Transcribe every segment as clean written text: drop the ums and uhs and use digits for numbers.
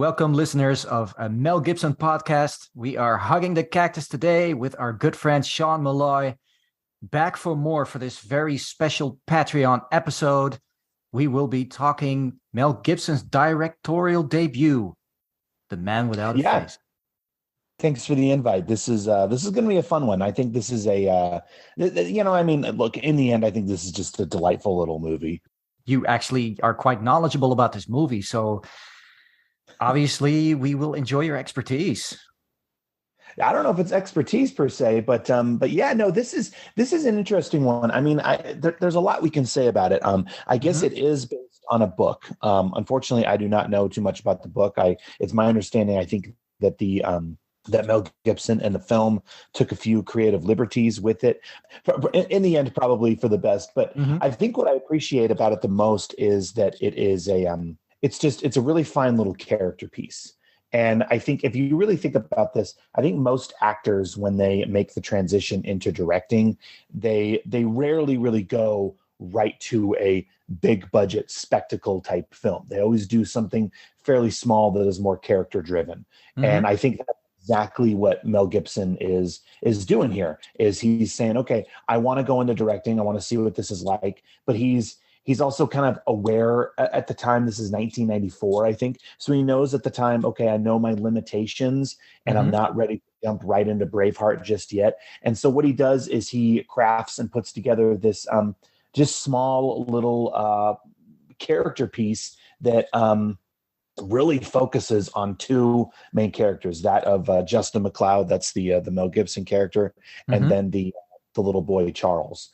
Welcome, listeners of a Mel Gibson podcast. We are hugging the cactus today with our good friend Sean Malloy. Back for more for this very special Patreon episode. We will be talking Mel Gibson's directorial debut, The Man Without a Yeah, Face. thanks for the invite. This is going to be a fun one. I think this is look, in the end, I think this is just a delightful little movie. You actually are quite knowledgeable about this movie, so obviously we will enjoy your expertise. I don't know if it's expertise per se, but yeah, no, this is an interesting one. I mean, there's a lot we can say about it. I guess it is based on a book. Unfortunately, I do not know too much about the book. It's my understanding. I think that that Mel Gibson and the film took a few creative liberties with it. In the end, probably for the best. But I think what I appreciate about it the most is that it is it's a really fine little character piece. And I think if you really think about this, I think most actors, when they make the transition into directing, they rarely really go right to a big budget spectacle type film. They always do something fairly small that is more character driven. And I think that's exactly what Mel Gibson is doing here. Is he's saying, okay, I want to go into directing, I want to see what this is like, but he's also kind of aware at the time. This is 1994, I think. So he knows at the time, okay, I know my limitations and I'm not ready to jump right into Braveheart just yet. And so what he does is he crafts and puts together this just small little character piece that really focuses on two main characters, that of Justin McLeod, that's the Mel Gibson character, and then the little boy, Charles.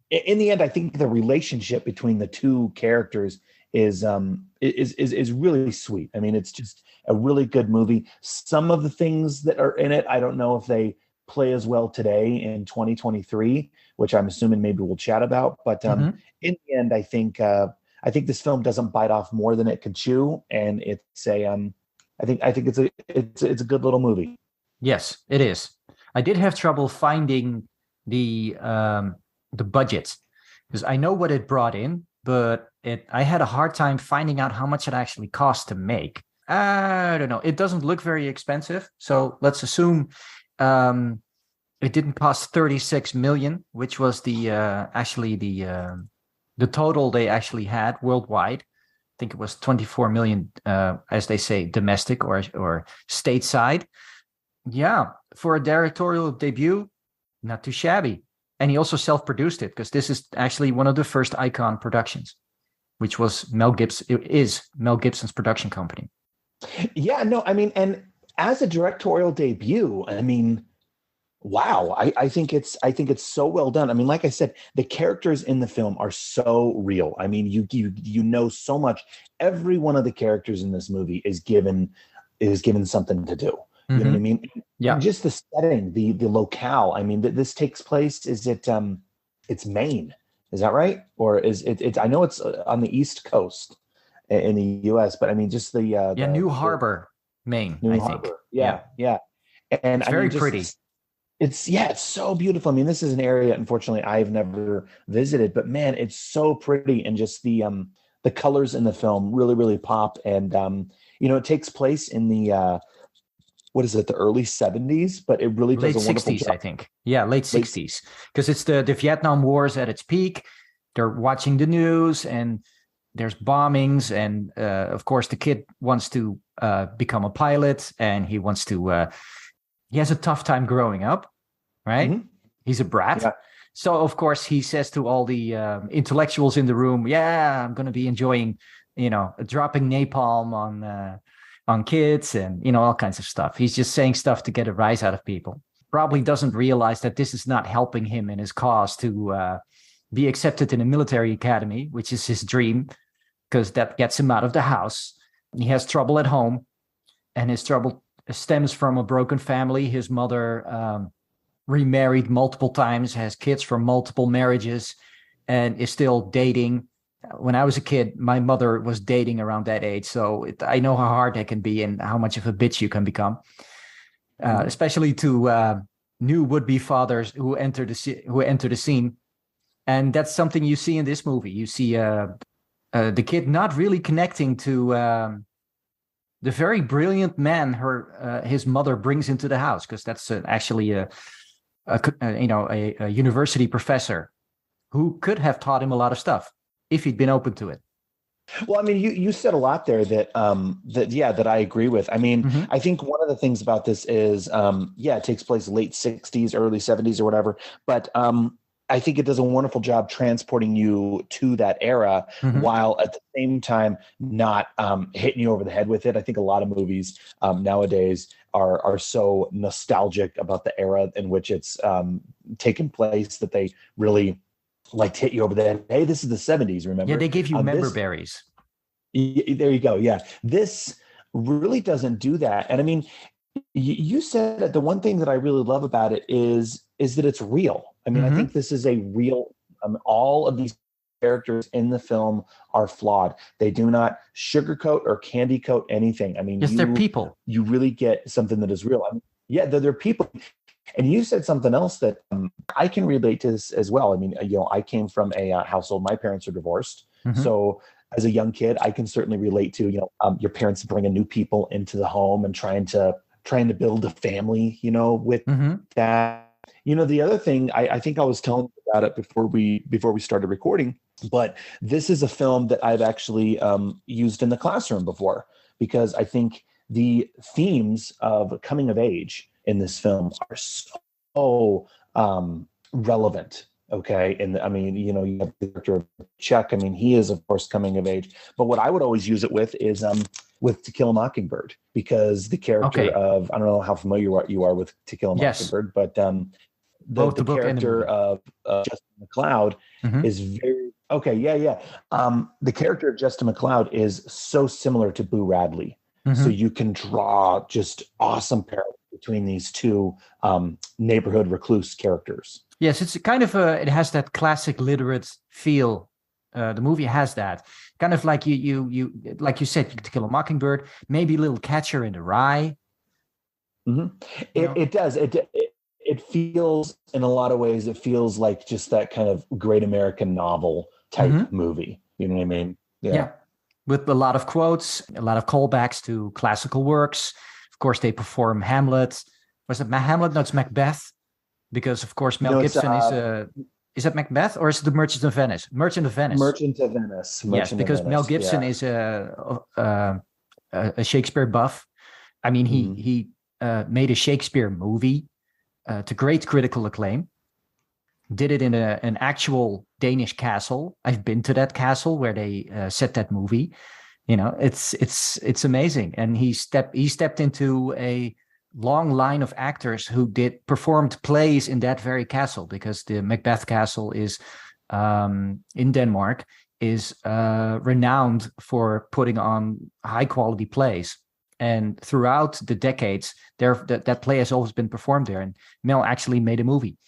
In the end, I think the relationship between the two characters is really sweet. I mean, it's just a really good movie. Some of the things that are in it, I don't know if they play as well today in 2023, which I'm assuming maybe we'll chat about. But in the end, I think this film doesn't bite off more than it can chew, and it's I think it's a good little movie. Yes, it is. I did have trouble finding the budget, because I know what it brought in, but I had a hard time finding out how much it actually cost to make. I don't know. It doesn't look very expensive, so let's assume it didn't cost 36 million, which was the total they actually had worldwide. I think it was 24 million, as they say, domestic or stateside. Yeah, for a directorial debut, not too shabby. And he also self-produced it, because this is actually one of the first Icon productions, which was Mel Gibson's production company. Yeah, no, I mean, and as a directorial debut, I mean, wow, I think it's so well done. I mean, like I said, the characters in the film are so real. I mean, you know so much. Every one of the characters in this movie is given something to do. You know what I mean? Yeah. And just the setting, the locale. I mean, this takes place. Is it? It's Maine. Is that right? Or is it? I know it's on the East Coast in the U.S., but I mean, just the New Harbor, Maine. I think. Yeah. And it's very pretty. It's so beautiful. I mean, this is an area, unfortunately, I've never visited, but man, it's so pretty, and just the colors in the film really, really pop. And it takes place in the what is it, the early 70s, but it really does late a wonderful 60s, job. I think. Yeah, late 60s, because it's the Vietnam War's at its peak. They're watching the news, and there's bombings, and of course the kid wants to become a pilot, and he wants to he has a tough time growing up, right? He's a brat. Yeah. So of course he says to all the intellectuals in the room, yeah, I'm going to be enjoying, dropping napalm on kids and, all kinds of stuff. He's just saying stuff to get a rise out of people. Probably doesn't realize that this is not helping him in his cause to be accepted in a military academy, which is his dream, because that gets him out of the house. He has trouble at home, and his trouble stems from a broken family. His mother remarried multiple times, has kids from multiple marriages, and is still dating. When I was a kid, my mother was dating around that age, so I know how hard that can be and how much of a bitch you can become, especially to new would-be fathers who enter the scene. And that's something you see in this movie. You see the kid not really connecting to the very brilliant man his mother brings into the house, because that's actually a university professor who could have taught him a lot of stuff if he'd been open to it. Well, I mean, you said a lot there that I agree with. I mean, Mm-hmm. I think one of the things about this is, it takes place late 60s, early 70s or whatever, but I think it does a wonderful job transporting you to that era Mm-hmm. while at the same time not hitting you over the head with it. I think a lot of movies nowadays are so nostalgic about the era in which it's taken place that they really like to hit you over the head. Hey, this is the 70s, remember? Yeah, they gave you member this berries. There you go. Yeah. This really doesn't do that. And I mean, you said that the one thing that I really love about it is that it's real. I mean, I Mm-hmm. think this is a real, all of these characters in the film are flawed. They do not sugarcoat or candy coat anything. I mean, Yes, they're people. you really get something that is real. I mean, yeah, they're people. And you said something else that I can relate to this as well. I mean, I came from a household. My parents are divorced, Mm-hmm. so as a young kid, I can certainly relate to your parents bringing new people into the home and trying to build a family. With Mm-hmm. that. The other thing I think I was telling you about it before we started recording, but this is a film that I've actually used in the classroom before, because I think the themes of coming of age in this film are so relevant. Okay. And I mean, you have the character of Chuck. I mean, he is, of course, coming of age. But what I would always use it with is with To Kill a Mockingbird, because the character Okay. of, I don't know how familiar you are with To Kill a Yes, Mockingbird, but both the the book and the character movie. of Justin McLeod Mm-hmm. is very okay. Yeah. The character of Justin McLeod is so similar to Boo Radley. So Mm-hmm. you can draw just awesome parallels between these two neighborhood recluse characters. Yes, it's kind of it has that classic literate feel. The movie has that kind of like you like you said, To Kill a Mockingbird, maybe a little Catcher in the Rye. Mm-hmm. You know, It does. It feels, in a lot of ways, it feels like just that kind of great American novel type mm-hmm. movie. You know what I mean? Yeah, with a lot of quotes, a lot of callbacks to classical works. Of course, they perform Hamlet. Was it Hamlet? No, it's Macbeth, because of course Mel No, it's Gibson is it Macbeth or is it the Merchant of Venice? Merchant of Venice. Merchant of Venice. Yes, Merchant of because Mel Venice. Gibson Yeah. is a Shakespeare buff. I mean, Mhm. he made a Shakespeare movie to great critical acclaim. Did it in an actual Danish castle. I've been to that castle where they set that movie. It's amazing. And he stepped into a long line of actors who performed plays in that very castle, because the Macbeth Castle is in Denmark is renowned for putting on high quality plays. And throughout the decades, that play has always been performed there. And Mel actually made a movie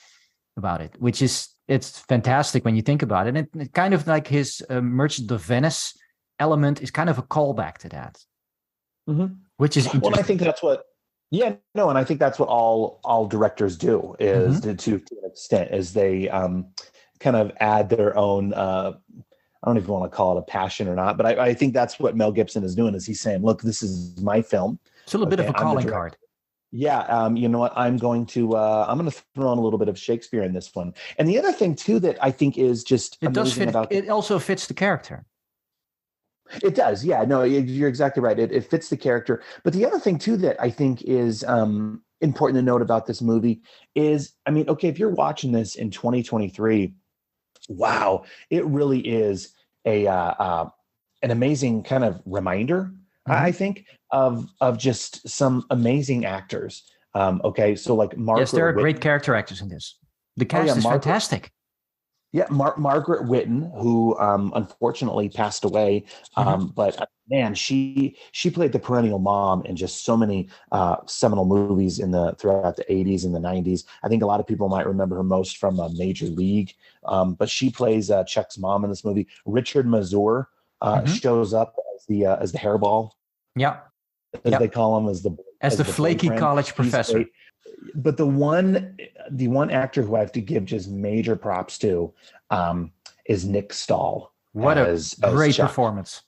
about it, it's fantastic when you think about it. And it kind of like his Merchant of Venice element is kind of a callback to that, Mm-hmm. which is interesting. Well, I think that's what. Yeah, no, and I think that's what all directors do, is to an extent, is they kind of add their own. I don't even want to call it a passion or not, but I think that's what Mel Gibson is doing. Is he's saying, "Look, this is my film." It's a little bit of a calling card. Yeah, you know what? I'm going to throw on a little bit of Shakespeare in this one. And the other thing too that I think is just It does amazing fit. about It also fits the character. it does. Yeah, no, you're exactly right. It fits the character. But the other thing too that I think is important to note about this movie is, I mean, okay, if you're watching this in 2023, wow, it really is an amazing kind of reminder, I think, of just some amazing actors. Okay, so like Margaret. Yes, there are Whitman. great character actors in this. The cast is fantastic. Yeah, Margaret Whitten, who unfortunately passed away, but man, she played the perennial mom in just so many seminal movies throughout the 80s and the 90s. I think a lot of people might remember her most from Major League, but she plays Chuck's mom in this movie. Richard Mazur shows up as the hairball. Yeah, as they call him, as the flaky boyfriend. college professor. But the one actor who I have to give just major props to is Nick Stahl. What a great Chuck. performance.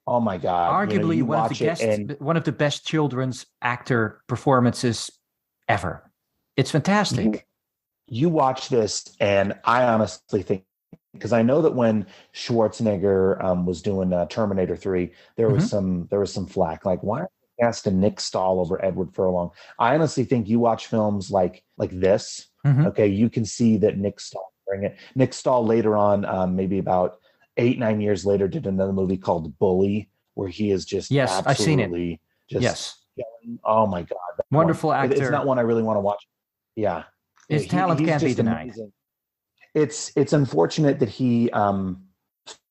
Oh my God. You know, Arguably you watch it and one of the best children's actor performances ever. It's you fantastic. you watch this, and I honestly think, because I know that when Schwarzenegger was doing Terminator 3, Hmm. there was some flack. Like, why are you casting Nick Stahl over Edward Furlong? I honestly think you watch films like this, Hmm. okay, you can see that Nick Stahl bring it. Nick Stahl later on, maybe about 8, 9 years later, did another movie called Bully, where he is just Yes, I've seen it. absolutely just Yes. killing. Oh my God, that one. Wonderful It's not actor. one I really want to watch. Yeah. Yeah, His talent he's can't be just denied. amazing. It's unfortunate that he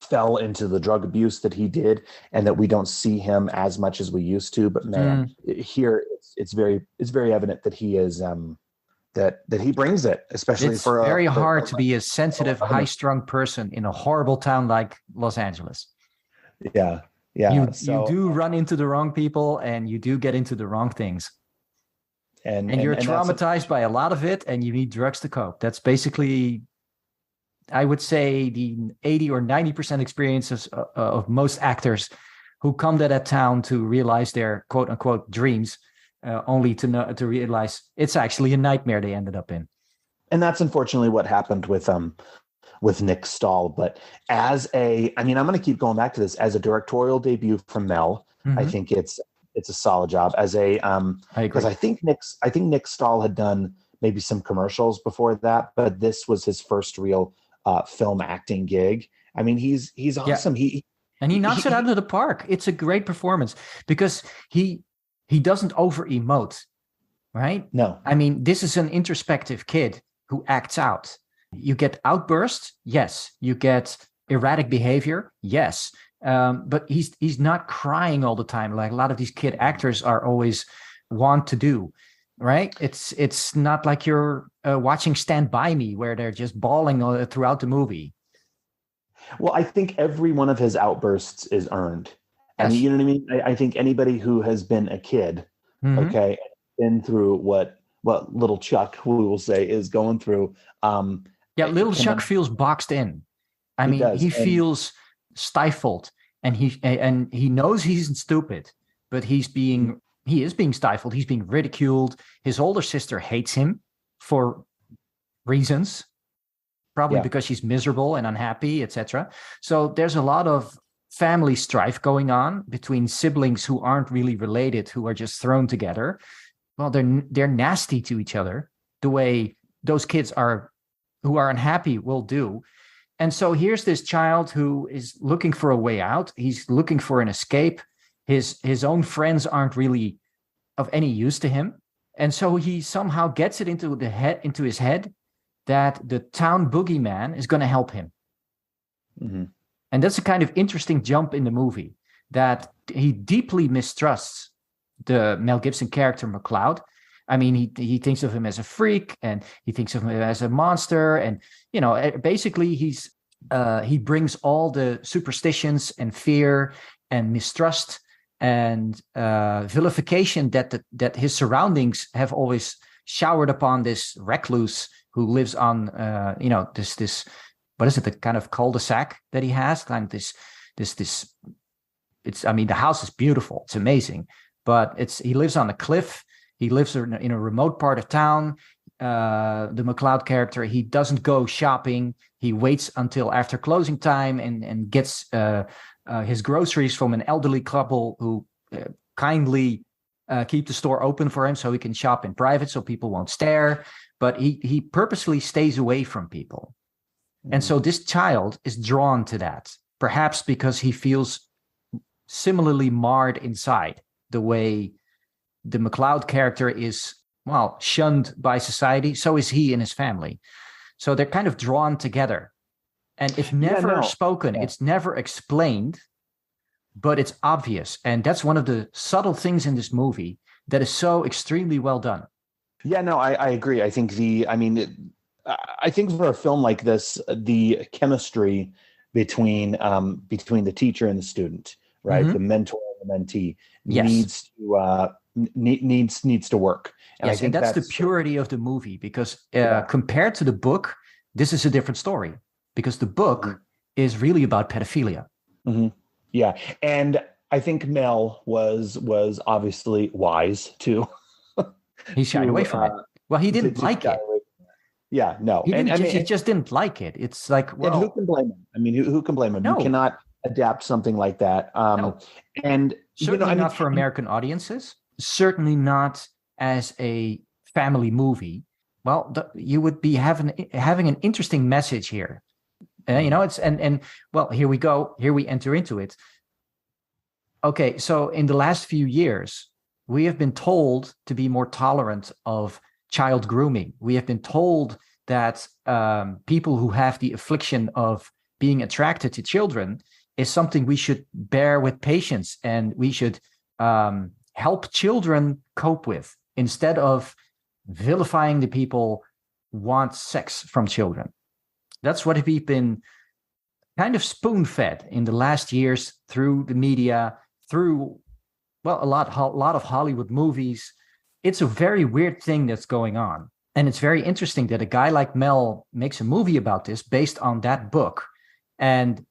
fell into the drug abuse that he did, and that we don't see him as much as we used to. But man, Mm, here it's very evident that he is that he brings it, especially it's for very hard a to be a sensitive, Lebanon. high-strung person in a horrible town like Los Angeles. Yeah, yeah. You So do run into the wrong people and you do get into the wrong things. And you're and that's traumatized by a lot of it and you need drugs to cope. That's basically, I would say, the 80 or 90% experiences of most actors who come to that town to realize their quote unquote dreams, only to know, to realize it's actually a nightmare they ended up in. and that's unfortunately what happened with Nick Stahl. But I mean, I'm going to keep going back to this as a directorial debut from Mel. I Mm-hmm. think it's a solid job as a I because agree. I think Nick Stahl had done maybe some commercials before that, but this was his first real film acting gig. I mean, he's Yeah. awesome. And he knocks it out He of the park. It's a great performance because he he doesn't over emote, right? no, I mean, this is an introspective kid who acts out. You get outbursts, yes. You get erratic behavior, yes. But he's not crying all the time like a lot of these kid actors are always want to do, right? It's not like you're watching Stand By Me where they're just bawling throughout the movie. well, I think every one of his outbursts is earned. I mean, Yes. you know what I mean? I think anybody who has been a kid, Mm-hmm. okay, been through what little Chuck, who we will say, is going through, Yeah, little can Chuck feels boxed in. I he mean, does. he And feels stifled, and he knows he's stupid, but he is being stifled. He's being ridiculed. His older sister hates him for reasons, probably yeah, because she's miserable and unhappy, etc. So there's a lot of family strife going on between siblings who aren't really related, who are just thrown together. Well, they're nasty to each other, the way those kids are who are unhappy will do. And so here's this child who is looking for a way out. He's looking for an escape. His own friends aren't really of any use to him. And so he somehow gets it into his head that the town boogeyman is going to help him. hmm And that's a kind of interesting jump in the movie that he deeply mistrusts the Mel Gibson character McCloud. I mean, he thinks of him as a freak, and he thinks of him as a monster, and basically he brings all the superstitions and fear and mistrust and vilification that his surroundings have always showered upon this recluse who lives on this what is it, the kind of cul-de-sac that he has, kind of this it's, I mean, the house is beautiful, it's amazing, but he lives on a cliff. He lives in a remote part of town. The McCloud character, he doesn't go shopping. He waits until after closing time and gets his groceries from an elderly couple who kindly keep the store open for him so he can shop in private so people won't stare. But he purposely stays away from people. And hmm so this child is drawn to that, perhaps because he feels similarly marred inside the way the McCloud character is, well, shunned by society. So is he and his family. So they're kind of drawn together. And it's yeah, never no, spoken, yeah, it's never explained, but it's obvious. And that's one of the subtle things in this movie that is so extremely well done. yeah, no, I agree. I think I think for a film like this, the chemistry between the teacher and the student, right, the Mm-hmm. mentor and the mentee, Yes. needs to work. And I Yes. And think that's the that's purity of the movie because yeah. compared to the book, this is a different story because the book Mhm. is really about pedophilia. Mhm. Yeah. And I think Mel was obviously wise He shied away to from it. Well, he didn't to like shy it. away. Yeah, no. He And didn't I just mean, he just didn't like it. It's like, and who well, can blame him? I mean, who can blame him? You no, cannot adapt something like that. no. And Certainly I mean, not for American audiences. Certainly not as a family movie. Well, you would be having an interesting message here. It's and well, here we go. Here we enter into it. Okay, so in the last few years, we have been told to be more tolerant of child grooming. We have been told that people who have the affliction of being attracted to children is something we should bear with patience, and we should help children cope with, instead of vilifying the people who want sex from children. That's what we've been kind of spoon-fed in the last years through the media, through, well, a lot of Hollywood movies. It's a very weird thing that's going on. And it's very interesting that a guy like Mel makes a movie about this based on that book, and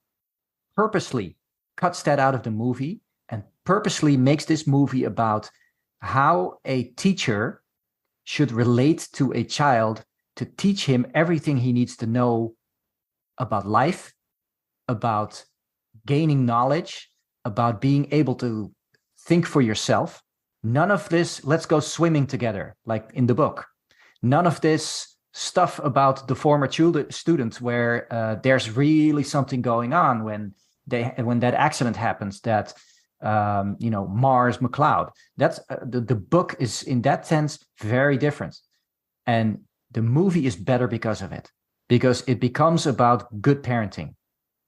purposely cuts that out of the movie, and purposely makes this movie about how a teacher should relate to a child to teach him everything he needs to know about life, about gaining knowledge, about being able to think for yourself. None of this, let's go swimming together, like in the book. None of this stuff about the former students where there's really something going on when that accident happens, that Mars McLeod. That's the book is, in that sense, very different. And the movie is better because of it, because it becomes about good parenting.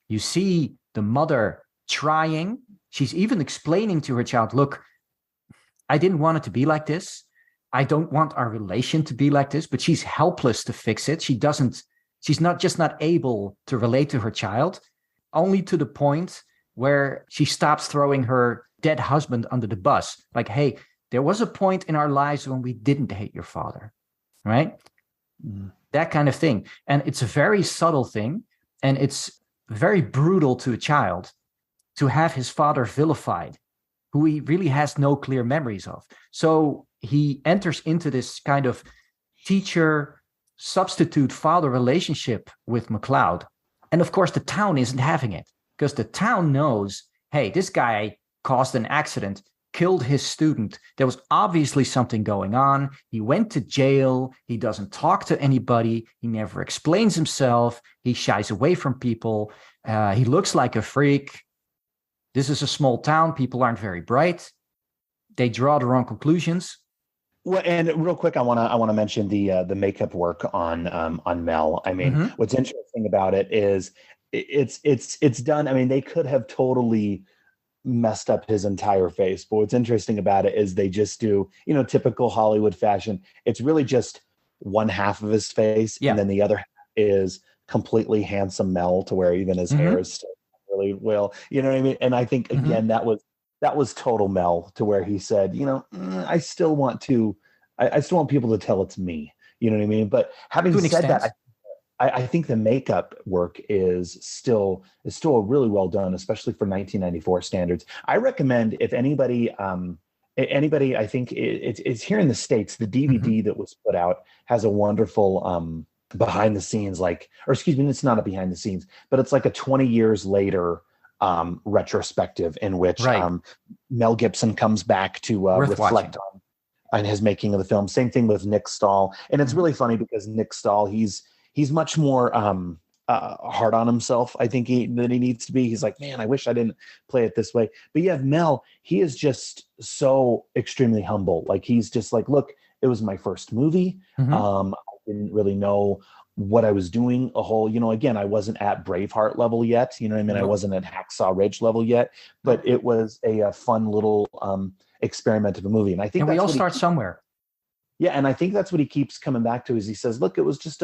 You see the mother trying. She's even explaining to her child, look, I didn't want it to be like this. I don't want our relation to be like this, but she's helpless to fix it. She's not able to relate to her child, only to the point where she stops throwing her dead husband under the bus. Like, hey, there was a point in our lives when we didn't hate your father, right? Mm. That kind of thing. And it's a very subtle thing. And it's very brutal to a child to have his father vilified, who he really has no clear memories of. So he enters into this kind of teacher substitute father relationship with McLeod. And of course, the town isn't having it, because the town knows, hey, this guy caused an accident, killed his student. There was obviously something going on. He went to jail. He doesn't talk to anybody. He never explains himself. He shies away from people. He looks like a freak. This is a small town. People aren't very bright. They draw the wrong conclusions. Well, and real quick, I want to mention the makeup work on Mel. I mean, What's interesting about it is it's done. I mean, they could have totally messed up his entire face, but what's interesting about it is they just do, typical Hollywood fashion. It's really just one half of his face, and then the other half is completely handsome Mel, to where even his hair is still really well. You know what I mean? And I think again that was total Mel, to where he said, I still want people to tell it's me. You know what I mean? But having said that, I think the makeup work is still really well done, especially for 1994 standards. I recommend, if anybody, I think it's here in the States, the DVD that was put out has a wonderful behind the scenes, it's not a behind the scenes, but it's like a 20 years later retrospective in which Mel Gibson comes back to reflect on his making of the film. Same thing with Nick Stahl. And it's really funny because Nick Stahl, he's much more hard on himself, I think, than he needs to be. He's like, man, I wish I didn't play it this way. But you have Mel, he is just so extremely humble. Like, he's just like, look, it was my first movie. I didn't really know what I was doing again, I wasn't at Braveheart level yet. You know what I mean? I wasn't at Hacksaw Ridge level yet, but it was a fun little experiment of a movie. And I think we all start somewhere. Yeah. And I think that's what he keeps coming back to, is he says, look, it was just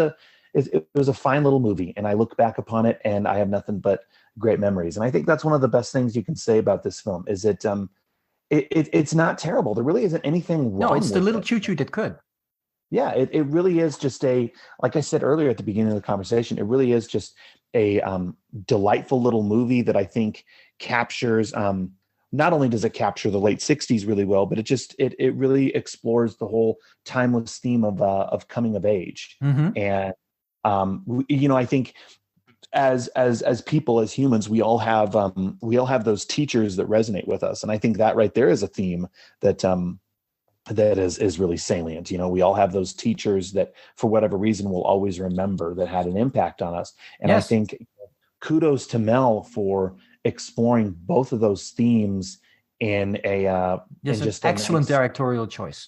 it was a fine little movie, and I look back upon it and I have nothing but great memories. And I think that's one of the best things you can say about this film, is it's not terrible. There really isn't anything wrong. No, it's the little choo-choo that could. Yeah, it really is just like I said earlier at the beginning of the conversation, it really is just a delightful little movie that I think captures not only does it capture the late 60s really well, but it really explores the whole timeless theme of coming of age. Mm-hmm. And I think as people, as humans, we all have those teachers that resonate with us. And I think that right there is a theme that that is really salient. We all have those teachers that for whatever reason we'll always remember that had an impact on us. And Yes. I think kudos to Mel for exploring both of those themes in just an excellent directorial choice.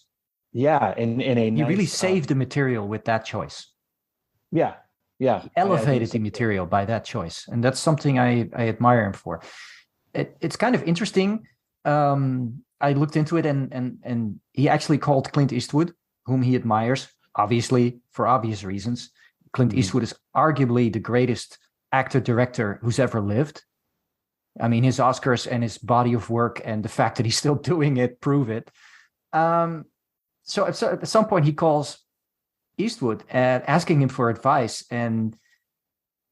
Yeah, in a he really saved the material with that choice. Yeah. He elevated the material by that choice, and that's something I admire him for. It's kind of interesting. I looked into it, and he actually called Clint Eastwood, whom he admires, obviously for obvious reasons. Clint Eastwood is arguably the greatest actor-director who's ever lived. I mean, his Oscars and his body of work and the fact that he's still doing it prove it. So at some point he calls Eastwood and asking him for advice. And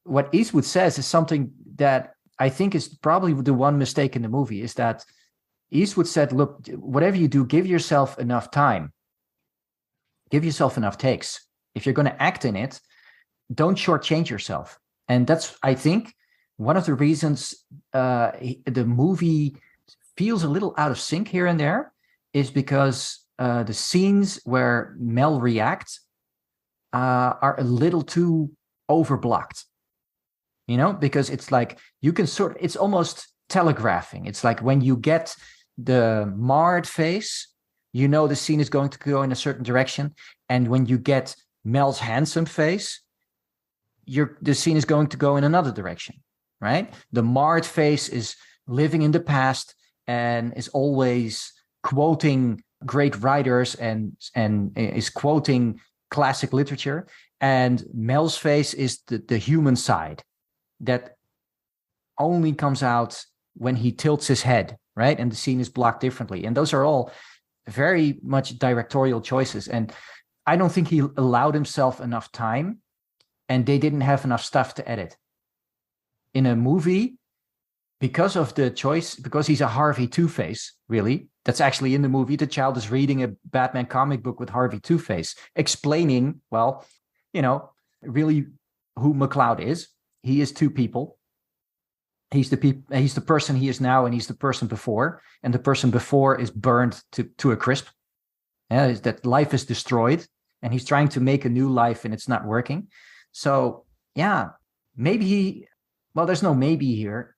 what Eastwood says is something that I think is probably the one mistake in the movie, is that Eastwood said, look, whatever you do, give yourself enough time. Give yourself enough takes. If you're going to act in it, don't shortchange yourself. And that's, I think, one of the reasons the movie feels a little out of sync here and there is because the scenes where Mel reacts are a little too overblocked, because it's like you can it's almost telegraphing. It's like when you get the marred face, the scene is going to go in a certain direction. And when you get Mel's handsome face, the scene is going to go in another direction, right? The marred face is living in the past and is always quoting great writers and is quoting classic literature. And Mel's face is the human side that only comes out when he tilts his head, right? And the scene is blocked differently. And those are all very much directorial choices. And I don't think he allowed himself enough time, and they didn't have enough stuff to edit. In a movie, because of the choice, because he's a Harvey Two-Face, really, that's actually in the movie. The child is reading a Batman comic book with Harvey Two-Face, explaining, really who McCloud is. He is two people. He's the person he is now, and he's the person before. And the person before is burned to a crisp. Yeah, that life is destroyed, and he's trying to make a new life, and it's not working. So, yeah, maybe there's no maybe here.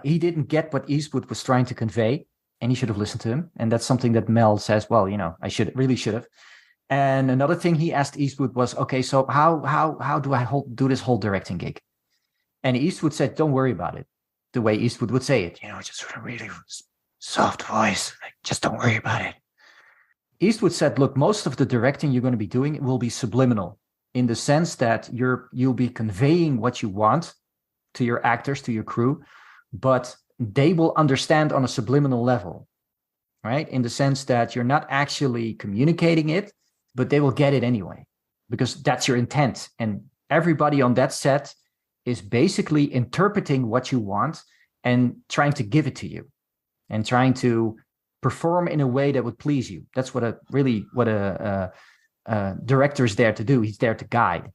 He didn't get what Eastwood was trying to convey, and he should have listened to him. And that's something that Mel says, I should have. And another thing he asked Eastwood was, okay, so how do I do this whole directing gig? And Eastwood said, don't worry about it. The way Eastwood would say it, just with a really soft voice, like, just don't worry about it. Eastwood said, look, most of the directing you're going to be doing will be subliminal, in the sense that you'll be conveying what you want to your actors, to your crew, but they will understand on a subliminal level, right? In the sense that you're not actually communicating it, but they will get it anyway, because that's your intent. And everybody on that set is basically interpreting what you want and trying to give it to you and trying to perform in a way that would please you. That's what a director is there to do. He's there to guide.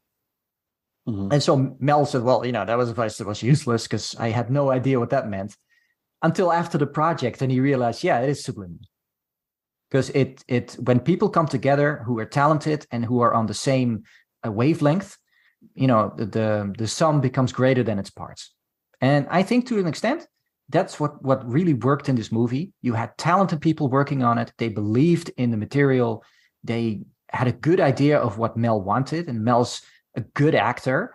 Mm-hmm. And so Mel said, that was advice that was useless because I had no idea what that meant until after the project. And he realized, it is subliminal. Because when people come together who are talented and who are on the same wavelength, the sum becomes greater than its parts. And I think to an extent, that's what really worked in this movie. You had talented people working on it. They believed in the material. They had a good idea of what Mel wanted, and Mel's a good actor.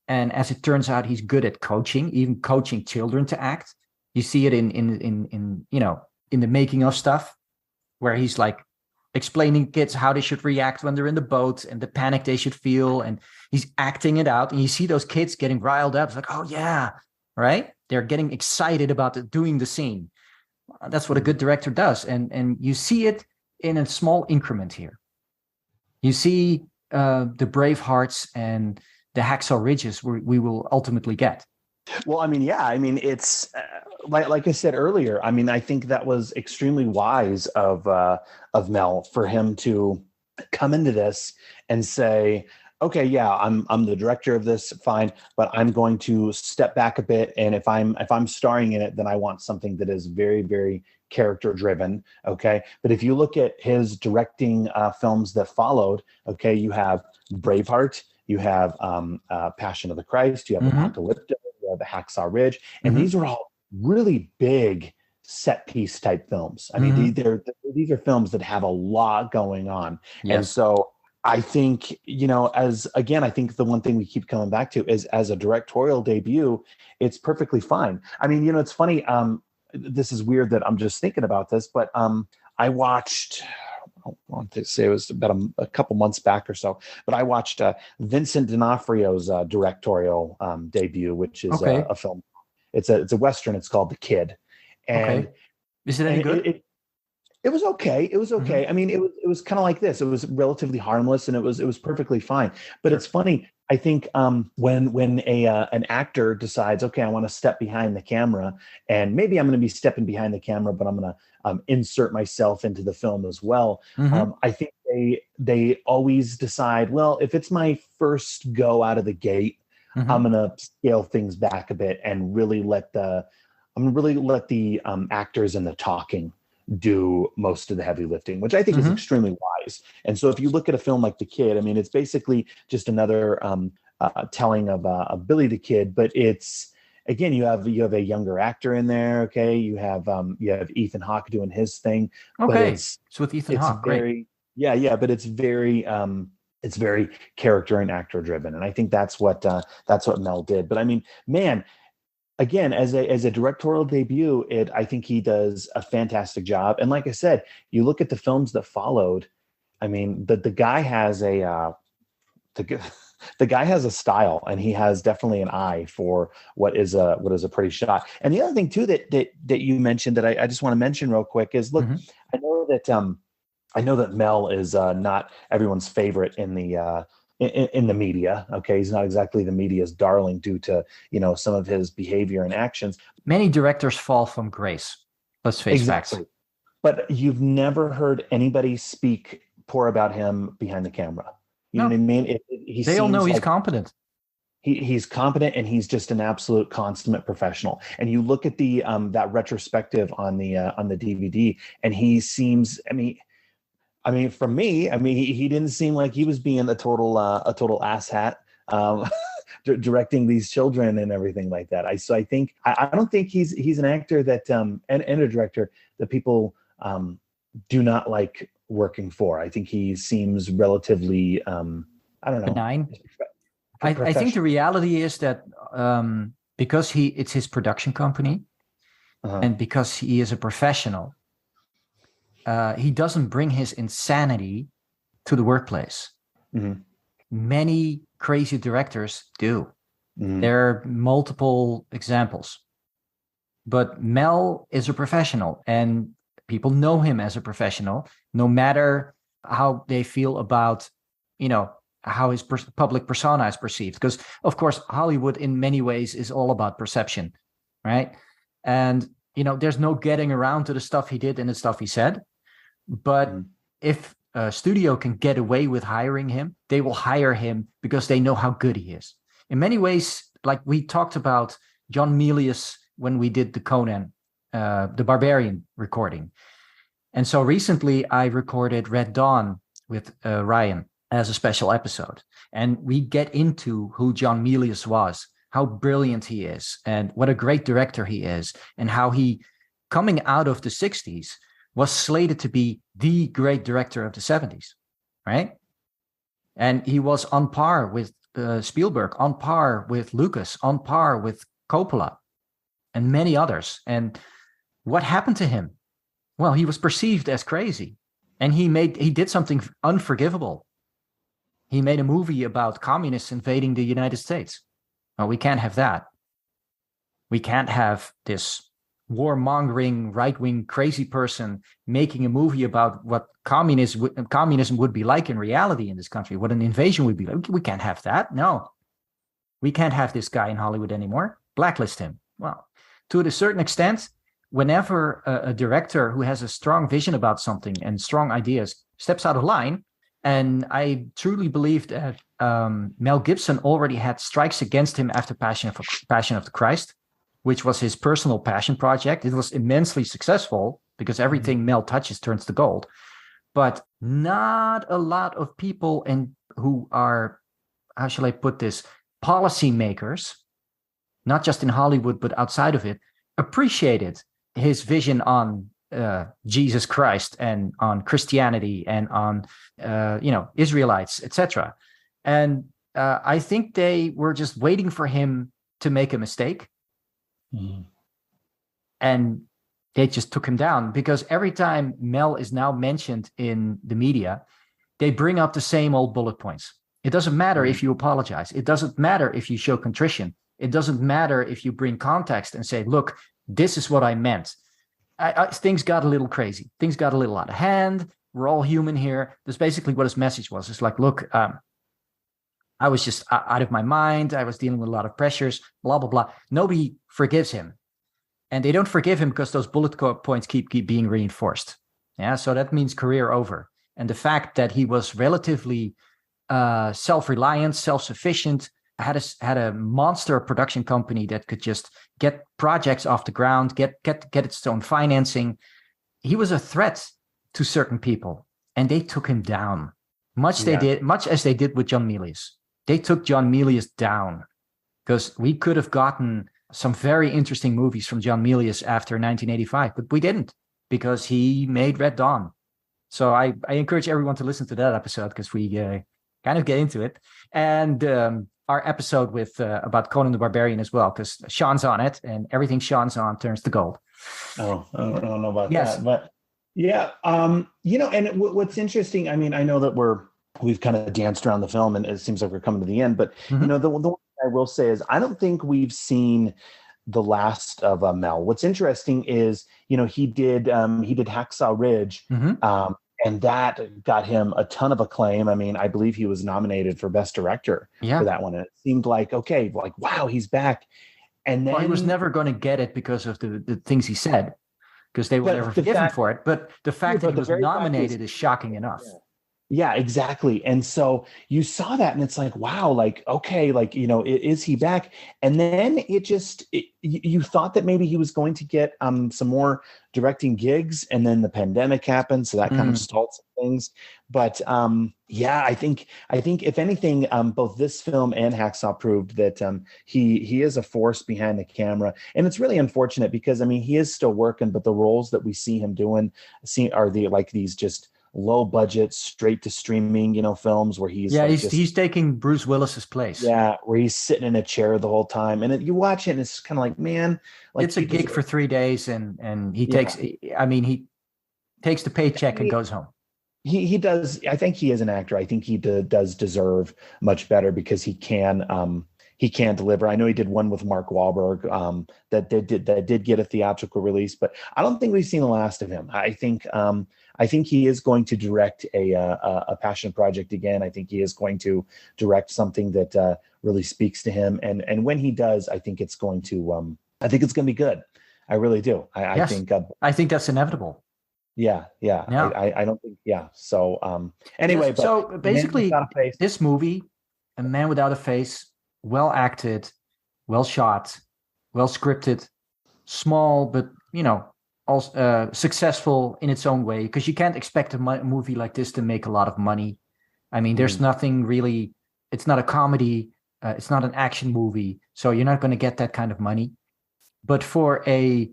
And as it turns out, he's good at coaching, even coaching children to act. You see it in the making of stuff, where he's like explaining kids how they should react when they're in the boat and the panic they should feel. And he's acting it out. And you see those kids getting riled up. It's like, oh, yeah, right? They're getting excited about doing the scene. That's what a good director does. And you see it in a small increment here. You see the brave hearts and the hacksaw ridges we will ultimately get. Well, I mean, yeah, I mean, it's like I said earlier. I mean, I think that was extremely wise of Mel for him to come into this and say, okay, yeah, I'm the director of this, fine, but I'm going to step back a bit, and if I'm starring in it, then I want something that is very, very character driven. Okay, but if you look at his directing films that followed, okay, you have Braveheart, you have Passion of the Christ, you have Mm-hmm. Apocalypto, you have Hacksaw Ridge, and Mm-hmm. these are all really big set piece type films. I mean, Mm-hmm. these are films that have a lot going on, and Yes. so I think, as again, I think the one thing we keep coming back to is as a directorial debut, it's perfectly fine. I mean, it's funny. This is weird that I'm just thinking about this, but I watched. I want to say it was about a couple months back or so, but I watched Vincent D'Onofrio's directorial debut, which is Okay. a film. It's a western. It's called The Kid, and Okay. Is it any and good? it was okay. It was Mm-hmm. okay. I mean, it was kind of like this. It was relatively harmless, and it was perfectly fine. But Sure. it's funny. I think when a an actor decides, okay, I want to step behind the camera, and maybe I'm going to be stepping behind the camera, but I'm going to insert myself into the film as well. Mm-hmm. I think they always decide, well, if it's my first go out of the gate, I'm Mm-hmm. going to scale things back a bit and really let the actors and the talking do most of the heavy lifting, which I think is Mm-hmm. extremely wise. And so if you look at a film like The Kid, I mean, it's basically just another telling of Billy the Kid, but it's again, you have a younger actor in there. Okay, you have Ethan Hawke doing his thing, but Okay. it's It's with Ethan it's Hawke. Great. very yeah, but it's very character and actor driven, and I think that's what Mel did. But I mean, man, again, as a directorial debut, I think he does a fantastic job. And like I said, you look at the films that followed. I mean, the guy has the, the guy has a style, and he has definitely an eye for what is a pretty shot. And the other thing too that you mentioned that I just want to mention real quick is, look, Mm-hmm. I know that I know that Mel is not everyone's favorite in the media. Okay, he's not exactly the media's darling due to some of his behavior and actions. Many directors fall from grace. Let's face facts. Exactly, but you've never heard anybody speak poor about him behind the camera. You know what I No, mean? He they all know seems he's like competent. he's competent, and he's just an absolute consummate professional. And you look at the that retrospective on the DVD, and he seems. I mean, for me, I mean, he didn't seem like he was being a total asshat, um, directing these children and everything like that. I think I don't think he's an actor that and a director that people do not like working for. I think he seems relatively I don't know, Benign. I think the professional. reality is that because it's his production company Uh-huh. and because he is a professional, he doesn't bring his insanity to the workplace. Hmm. Many crazy directors do. Hmm. There are multiple examples. But Mel is a professional, and people know him as a professional, no matter how they feel about, how his public persona is perceived. Because, of course, Hollywood in many ways is all about perception, right? And, there's no getting around to the stuff he did and the stuff he said. But Hmm. if a studio can get away with hiring him, they will hire him because they know how good he is. In many ways, like we talked about John Milius when we did the Conan, the Barbarian recording. And so recently I recorded Red Dawn with Ryan as a special episode. And we get into who John Milius was, how brilliant he is, and what a great director he is, and how he, coming out of the 60s, was slated to be the great director of the 70s, right? And he was on par with Spielberg, on par with Lucas, on par with Coppola, and many others. And what happened to him? Well, he was perceived as crazy, and he did something unforgivable. He made a movie about communists invading the United States. Well, we can't have that. We can't have this warmongering right-wing crazy person making a movie about what communism would be like in reality in this country, what an invasion would be like. We can't have that. No, we can't have this guy in Hollywood anymore. blacklist him. Well, to a certain extent, whenever a director who has a strong vision about something and strong ideas steps out of line, and I truly believe that Mel Gibson already had strikes against him after Passion of the Christ, which was his personal passion project. It was immensely successful because everything Mel touches turns to gold. But not a lot of people who are, how shall I put this, policymakers, not just in Hollywood, but outside of it, appreciated his vision on Jesus Christ and on Christianity and on, Israelites, etc. And I think they were just waiting for him to make a mistake. Mm-hmm. And they just took him down, because every time Mel is now mentioned in the media, they bring up the same old bullet points. It doesn't matter if you apologize. It doesn't matter if you show contrition. It doesn't matter if you bring context and say, look, this is what I meant. Things got a little crazy. Things got a little out of hand. We're all human here. That's basically what his message was. It's like, look, I was just out of my mind. I was dealing with a lot of pressures, blah, blah, blah. Nobody forgives him. And they don't forgive him because those bullet points keep being reinforced. Yeah, so that means career over. And the fact that he was relatively self-reliant, self-sufficient, had a monster production company that could just get projects off the ground, get its own financing. He was a threat to certain people, and they took him down. Much as they did with John Milius. They took John Milius down, because we could have gotten some very interesting movies from John Milius after 1985, but we didn't, because he made Red Dawn. So I encourage everyone to listen to that episode, because we kind of get into it. And our episode with about Conan the Barbarian as well, because Sean's on it, and everything Sean's on turns to gold. Oh, I don't know about that, but yeah, and what's interesting, I mean, I know that we've kind of danced around the film, and it seems like we're coming to the end, but the one I will say is, I don't think we've seen the last of Mel. What's interesting is, he did Hacksaw Ridge, and that got him a ton of acclaim. I mean, I believe he was nominated for Best Director for that one. And it seemed like, okay, like, wow, he's back. And then he was never going to get it because of the things he said, because they would never forgive him for it. But the fact that he was nominated is shocking enough. Yeah, exactly. And so you saw that, and it's like, wow, like, okay, like, is he back? And then you thought that maybe he was going to get some more directing gigs, and then the pandemic happened, so that kind of stalled some things. But I think if anything, both this film and Hacksaw proved that he is a force behind the camera. And it's really unfortunate, because I mean, he is still working, but the roles that we see him doing are these just low budget, straight to streaming, films where he's taking Bruce Willis's place. Yeah, where he's sitting in a chair the whole time, and you watch it, and it's kind of like, man, like, it's a gig for 3 days, and he takes. I mean, he takes the paycheck and goes home. He does. I think he is an actor. I think he does deserve much better, because he can deliver. I know he did one with Mark Wahlberg that did get a theatrical release, but I don't think we've seen the last of him. I think he is going to direct a passion project again. I think he is going to direct something that really speaks to him. And when he does, I think it's going to be good. I really do. I think that's inevitable. Yeah. I don't think. Yeah. So anyway, yes, so basically, this movie, A Man Without a Face, well acted, well shot, well scripted, small, but also successful in its own way, because you can't expect a movie like this to make a lot of money. I mean, there's nothing really. It's not a comedy. It's not an action movie, so you're not going to get that kind of money. But for a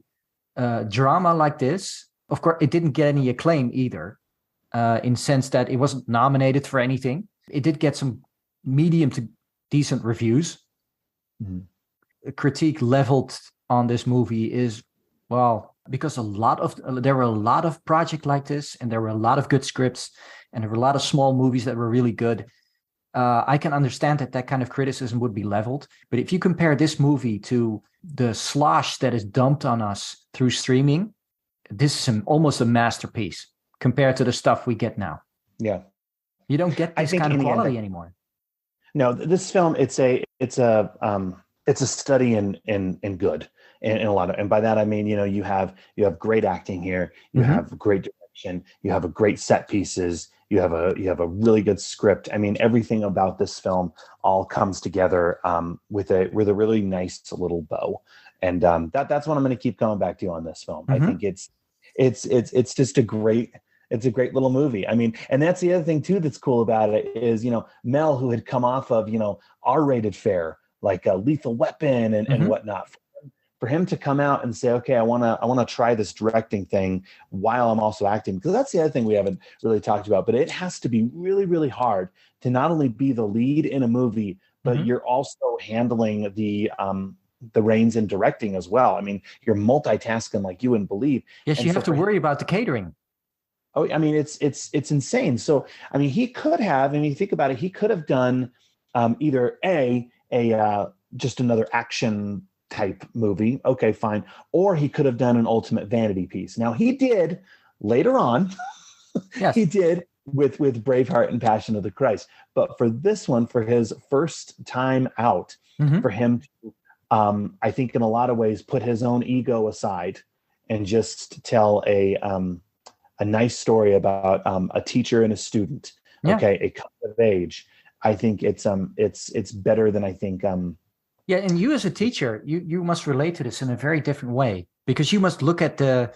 drama like this, of course, it didn't get any acclaim either, in sense that it wasn't nominated for anything. It did get some medium to decent reviews. A critique leveled on this movie is, well, because there were a lot of projects like this, and there were a lot of good scripts, and there were a lot of small movies that were really good. I can understand that kind of criticism would be leveled. But if you compare this movie to the slosh that is dumped on us through streaming, this is almost a masterpiece compared to the stuff we get now. Yeah. You don't get this kind of quality anymore. No, this film, it's a it's a study in good, and a lot of, and by that I mean, you have great acting here, you Hmm. have great direction, you have a great set pieces, you have a really good script. I mean, everything about this film all comes together with a really nice little bow, and that's what I'm going to keep coming back to on this film. I Hmm. think it's just a great little movie. I mean, and that's the other thing too that's cool about it is, Mel, who had come off of, R-rated fare like Lethal Weapon and Hmm. whatnot. For him to come out and say, okay, I want to try this directing thing while I'm also acting, because that's the other thing we haven't really talked about. But it has to be really, really hard to not only be the lead in a movie, but Hmm. you're also handling the reins in directing as well. I mean, you're multitasking like you wouldn't believe. Yes, And you so have to for him, worry about the catering. oh, I mean, it's insane. So, I mean, he could have, I mean, you think about it, he could have done either a just another action type movie, okay, fine, or he could have done an ultimate vanity piece. Now, he did later on, he Yes. did with Braveheart and Passion of the Christ, but for this one, for his first time out, for Hmm. him to, I think, in a lot of ways, put his own ego aside and just tell a nice story about a teacher and a student. Yeah. Okay, a coming of age. I think it's better than I think. Yeah, and you as a teacher, you must relate to this in a very different way because you must look at the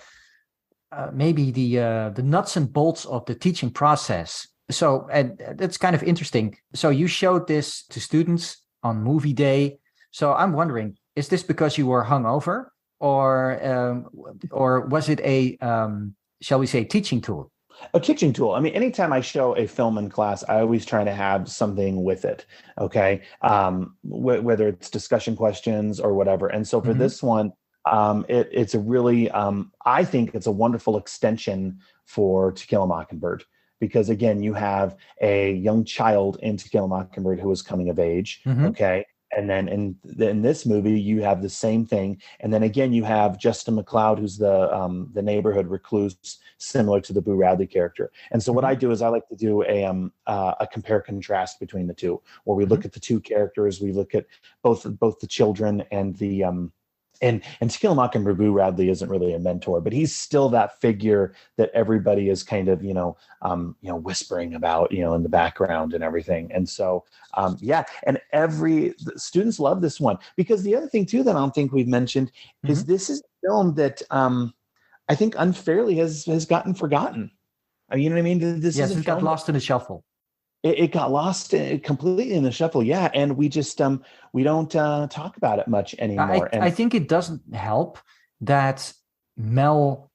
maybe the nuts and bolts of the teaching process. So, and that's kind of interesting. So you showed this to students on movie day. So I'm wondering, is this because you were hungover, or was it a shall we say teaching tool? A teaching tool. I mean, anytime I show a film in class, I always try to have something with it. Okay, whether it's discussion questions or whatever. And so for Hmm. this one, it's a really, I think it's a wonderful extension for To Kill a Mockingbird, because again, you have a young child in To Kill a Mockingbird who is coming of age. Hmm. Okay. And then in this movie, you have the same thing. And then again, you have Justin McLeod, who's the neighborhood recluse, similar to the Boo Radley character. And so what Hmm. I do is I like to do a compare contrast between the two, where we Hmm. look at the two characters, we look at both the children and the and To Kill a Mockingbird, Boo Radley isn't really a mentor, but he's still that figure that everybody is kind of whispering about in the background and everything. And so yeah, and the students love this one, because the other thing too that I don't think we've mentioned is Hmm. this is a film that I think unfairly has gotten forgotten. You know what I mean? This is Yes, a it got film that lost in the shuffle. it got lost completely in the shuffle. Yeah, and we don't talk about it much I anymore. I And think it doesn't help that Mel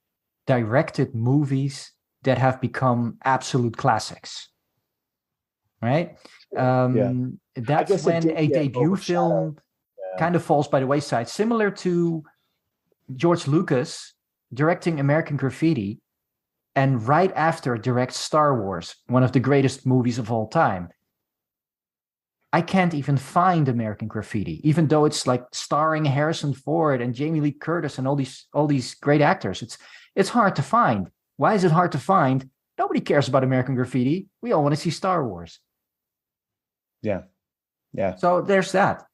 directed movies that have become absolute classics, right? yeah, I That's guess it when did a get debut overshadowed. film Yeah. kind of falls by the wayside, similar to George Lucas directing American Graffiti and right after directs Star Wars, one of the greatest movies of all time. I can't even find American Graffiti, even though it's like starring Harrison Ford and Jamie Lee Curtis and all these great actors. It's hard to find. Why is it hard to find? Nobody cares about American Graffiti. We all want to see Star Wars. Yeah. Yeah. So there's that.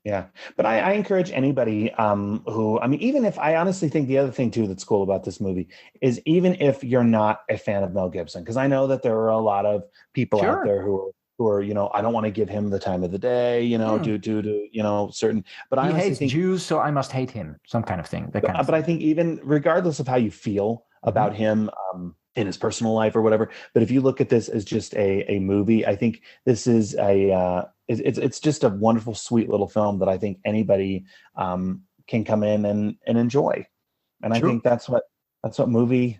Yeah. But I encourage anybody who, I mean, even if, I honestly think the other thing too that's cool about this movie is, even if you're not a fan of Mel Gibson, because I know that there are a lot of people out Sure. there who are, I don't want to give him the time of the day, Hmm. due to, certain, but I He honestly hates think, Jews, so I must hate him. Some kind of thing. That kind of but I thing. think even regardless of how you feel about Hmm. him in his personal life or whatever, but if you look at this as just a movie, I think this is it's just a wonderful, sweet little film that I think anybody can come in and enjoy. And I True. think that's what movie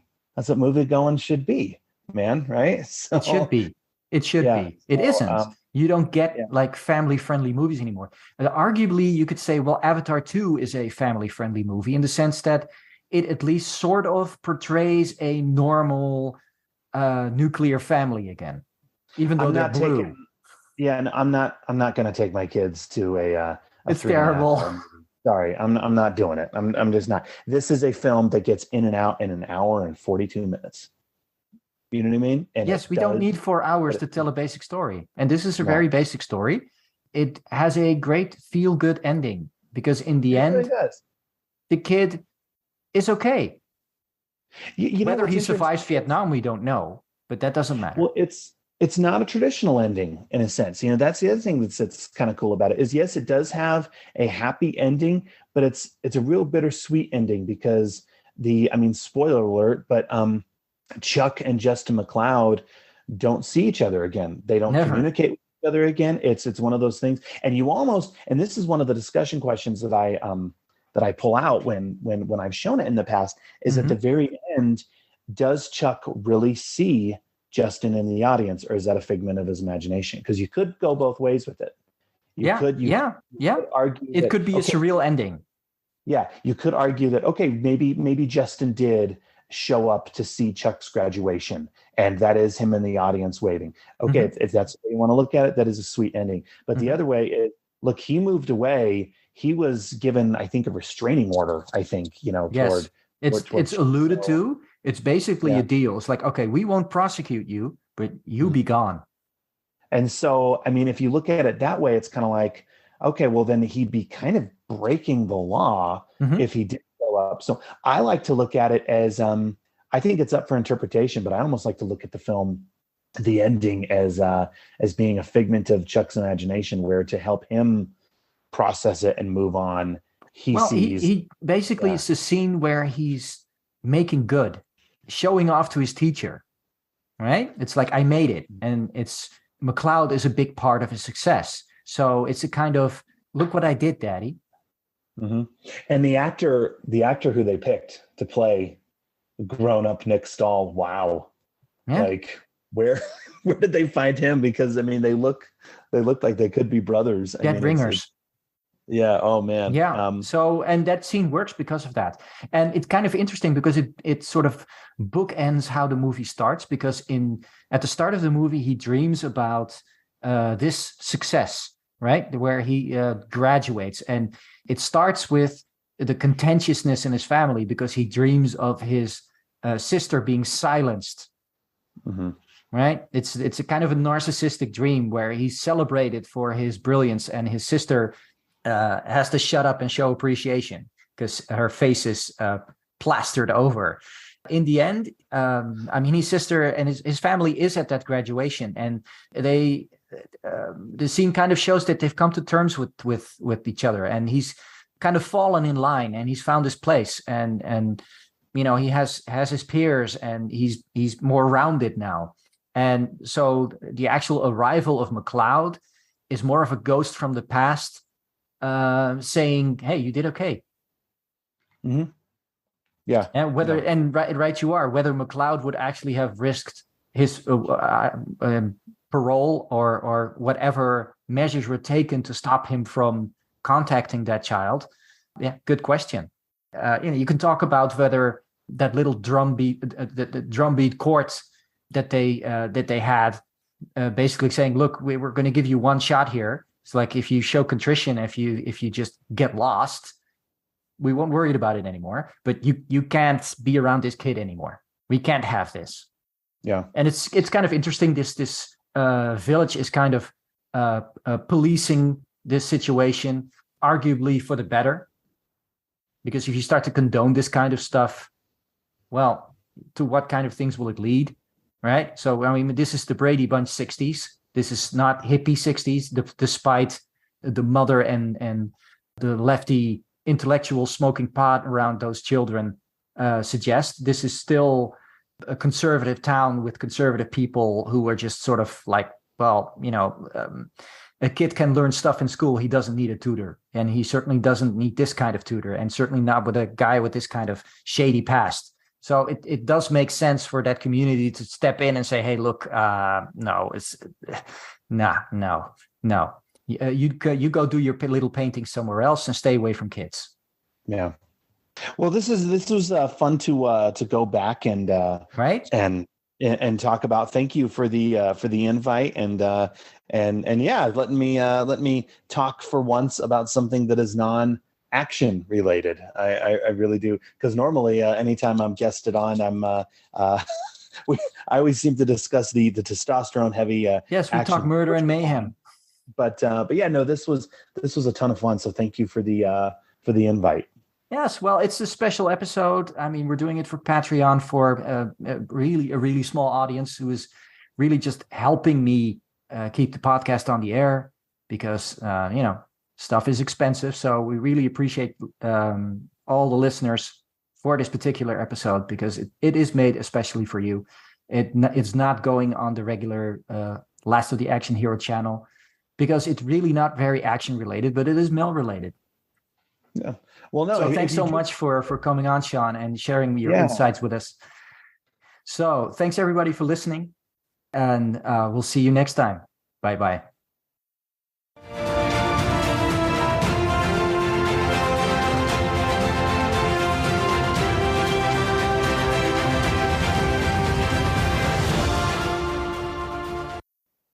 going should be, man. Right? It should So be. It should yeah. be. It So isn't. You don't get yeah. like family friendly movies anymore. Arguably, you could say, well, Avatar 2 is a family friendly movie in the sense that it at least sort of portrays a normal nuclear family again, even though I'm they're not taking. blue. Yeah, and I'm not going to take my kids to a It's 3.5 terrible. hour movie. Sorry, I'm not doing it. I'm just not. This is a film that gets in and out in an hour and 42 minutes. You know what I mean? And Yes, it we don't does need 4 hours what to it tell a basic story. And this is a very no. basic story. it has a great feel-good ending because in the It really end, does. the kid is okay. You know Whether what's he interesting? survives Vietnam, we don't know, but that doesn't matter. Well, it's not a traditional ending in a sense. You know, that's the other thing that's kind of cool about it is yes, it does have a happy ending, but it's a real bittersweet ending because I mean, spoiler alert, but Chuck and Justin McLeod don't see each other again. They don't Never. communicate with each other again. It's one of those things, and you almost, and this is one of the discussion questions that I pull out when I've shown it in the past, is at the Hmm. very end, does Chuck really see Justin in the audience, or is that a figment of his imagination? Because you could go both ways with it. Yeah, yeah, You yeah. could argue It that could be a okay, surreal ending. yeah, you could argue that okay, maybe Justin did show up to see Chuck's graduation, and that is him in the audience waiting. Okay, Hmm. if that's the way you want to look at it, that is a sweet ending. But the Hmm. other way is, look, he moved away. He was given, I think, a restraining order. I think Yes, toward it's Chuck. alluded So to. It's basically yeah, a deal. It's like, okay, we won't prosecute you, but you mhm. be gone. And so I mean, if you look at it that way, it's kind of like, okay, well then he'd be kind of breaking the law Hmm. if he did show up. So I like to look at it as I think it's up for interpretation, but I almost like to look at the film, the ending, as being a figment of Chuck's imagination, where to help him process it and move on, he Well, sees, he basically yeah, it's a scene where he's making good, showing off to his teacher, right? It's like I made it, and it's McLeod is a big part of his success. So it's a kind of look what I did, Daddy. hmm and the actor who they picked to play grown up Nick Stahl, wow, Yeah, like where where did they find him? Because I mean, they look like they could be brothers. I Dead mean, it's Ringers. yeah. Oh man. Yeah. So, and that scene works because of that. And it's kind of interesting because it sort of bookends how the movie starts because in at the start of the movie he dreams about this success, right? Where he graduates, and it starts with the contentiousness in his family because he dreams of his sister being silenced, hmm right? It's a kind of a narcissistic dream where he's celebrated for his brilliance and his sister has to shut up and show appreciation because her face is plastered over. In the end, I mean, his sister and his family is at that graduation, and they the scene kind of shows that they've come to terms with each other, and he's kind of fallen in line, and he's found his place, and he has his peers, and he's more rounded now, and so the actual arrival of McLeod is more of a ghost from the past saying, "Hey, you did okay." hmm Yeah. And whether No. and right you are whether McLeod would actually have risked his parole or whatever measures were taken to stop him from contacting that child. Yeah, good question. You can talk about whether that little the drum beat chords that they had, basically saying, "Look, we're going to give you one shot here. It's like if you show contrition, if you just get lost, we won't worry about it anymore. But you can't be around this kid anymore. We can't have this." Yeah. And it's kind of interesting. This village is kind of policing this situation, arguably for the better, because if you start to condone this kind of stuff, well, to what kind of things will it lead, right? So I mean, this is the Brady Bunch '60s. This is not hippie '60s, despite the mother and the lefty intellectual smoking pot around those children suggest. This is still a conservative town with conservative people who are just sort of like, well, a kid can learn stuff in school. He doesn't need a tutor, and he certainly doesn't need this kind of tutor, and certainly not with a guy with this kind of shady past. So it does make sense for that community to step in and say, "Hey, look, no, it's nah, no. You go do your little painting somewhere else and stay away from kids." Yeah. Well, this was fun to go back Right? and talk about. Thank you for the invite and yeah, let me talk for once about something that is non-action related. I really do, because normally anytime I'm guested on, I always seem to discuss the testosterone heavy Yes, we talk action. murder and mayhem. But yeah, no, this was a ton of fun. So thank you for the invite. Yes, well, it's a special episode. I mean, we're doing it for Patreon for a really small audience who is really just helping me keep the podcast on the air because stuff is expensive. So we really appreciate all the listeners for this particular episode because it is made especially for you. It's not going on the regular Last of the Action Hero channel because it's really not very action related, but it is mail related. Yeah. Well, no. So thanks so much for coming on, Sean, and sharing your insights with us. So thanks everybody for listening, and we'll see you next time. Bye-bye.